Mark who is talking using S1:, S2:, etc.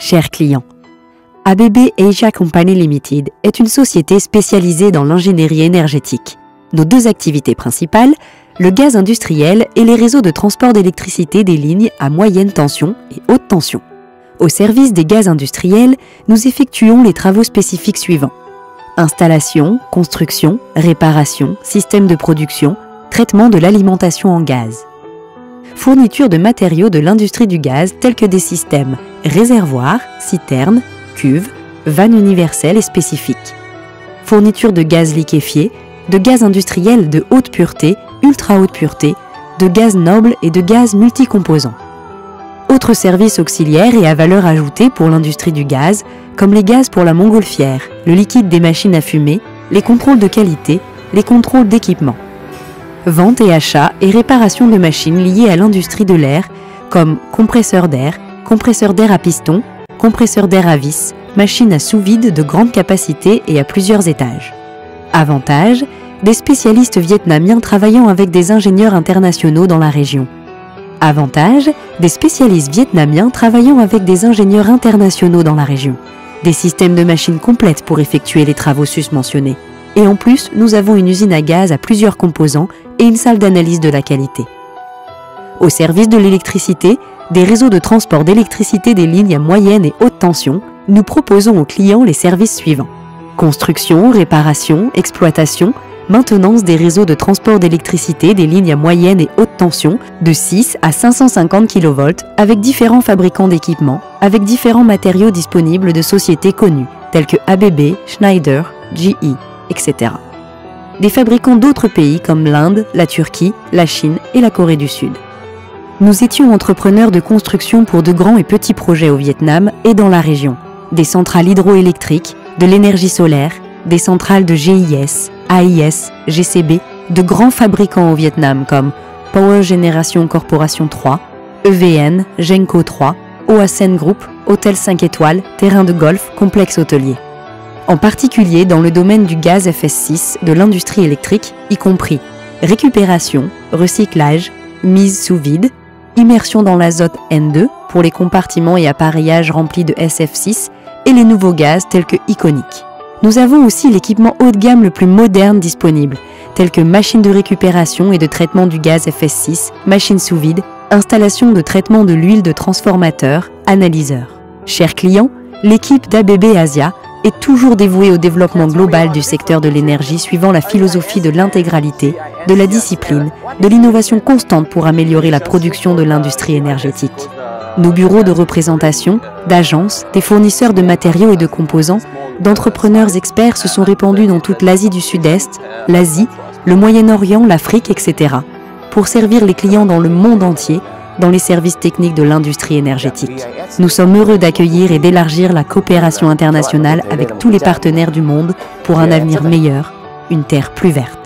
S1: Chers clients, ABB Asia Company Limited est une société spécialisée dans l'ingénierie énergétique. Nos deux activités principales, le gaz industriel et les réseaux de transport d'électricité des lignes à moyenne tension et haute tension. Au service des gaz industriels, nous effectuons les travaux spécifiques suivants: installation, construction, réparation, système de production, traitement de l'alimentation en gaz. Fourniture de matériaux de l'industrie du gaz tels que des systèmes réservoirs, citernes, cuves, vannes universelles et spécifiques. Fourniture de gaz liquéfié, de gaz industriel de haute pureté, ultra haute pureté, de gaz noble et de gaz multicomposants. Autres services auxiliaires et à valeur ajoutée pour l'industrie du gaz, comme les gaz pour la montgolfière, le liquide des machines à fumer, les contrôles de qualité, les contrôles d'équipement. Vente et achat et réparation de machines liées à l'industrie de l'air, comme compresseurs d'air à piston, compresseurs d'air à vis, machines à sous-vide de grande capacité et à plusieurs étages. Avantages, des spécialistes vietnamiens travaillant avec des ingénieurs internationaux dans la région. Avantages, des spécialistes vietnamiens travaillant avec des ingénieurs internationaux dans la région. Des systèmes de machines complètes pour effectuer les travaux susmentionnés. Et en plus, nous avons une usine à gaz à plusieurs composants et une salle d'analyse de la qualité. Au service de l'électricité, des réseaux de transport d'électricité des lignes à moyenne et haute tension, nous proposons aux clients les services suivants: construction, réparation, exploitation, maintenance des réseaux de transport d'électricité des lignes à moyenne et haute tension de 6 à 550 kV avec différents fabricants d'équipements, avec différents matériaux disponibles de sociétés connues telles que ABB, Schneider, GE, etc. Des fabricants d'autres pays comme l'Inde, la Turquie, la Chine et la Corée du Sud. Nous étions entrepreneurs de construction pour de grands et petits projets au Vietnam et dans la région. Des centrales hydroélectriques, de l'énergie solaire, des centrales de GIS, AIS, GCB, de grands fabricants au Vietnam comme Power Generation Corporation 3, EVN, Genco 3, Oasen Group, Hôtel 5 étoiles, terrain de golf, complexe hôtelier. En particulier dans le domaine du gaz FS6, de l'industrie électrique, y compris récupération, recyclage, mise sous vide, immersion dans l'azote N2 pour les compartiments et appareillages remplis de SF6 et les nouveaux gaz tels que Iconic. Nous avons aussi l'équipement haut de gamme le plus moderne disponible, tels que machines de récupération et de traitement du gaz FS6, machines sous vide, installation de traitement de l'huile de transformateur, analyseur. Chers clients, l'équipe d'ABB Asia est toujours dévouée au développement global du secteur de l'énergie suivant la philosophie de l'intégralité, de la discipline, de l'innovation constante pour améliorer la production de l'industrie énergétique. Nos bureaux de représentation, d'agences, des fournisseurs de matériaux et de composants, d'entrepreneurs experts se sont répandus dans toute l'Asie du Sud-Est, l'Asie, le Moyen-Orient, l'Afrique, etc. pour servir les clients dans le monde entier dans les services techniques de l'industrie énergétique. Nous sommes heureux d'accueillir et d'élargir la coopération internationale avec tous les partenaires du monde pour un avenir meilleur, une terre plus verte.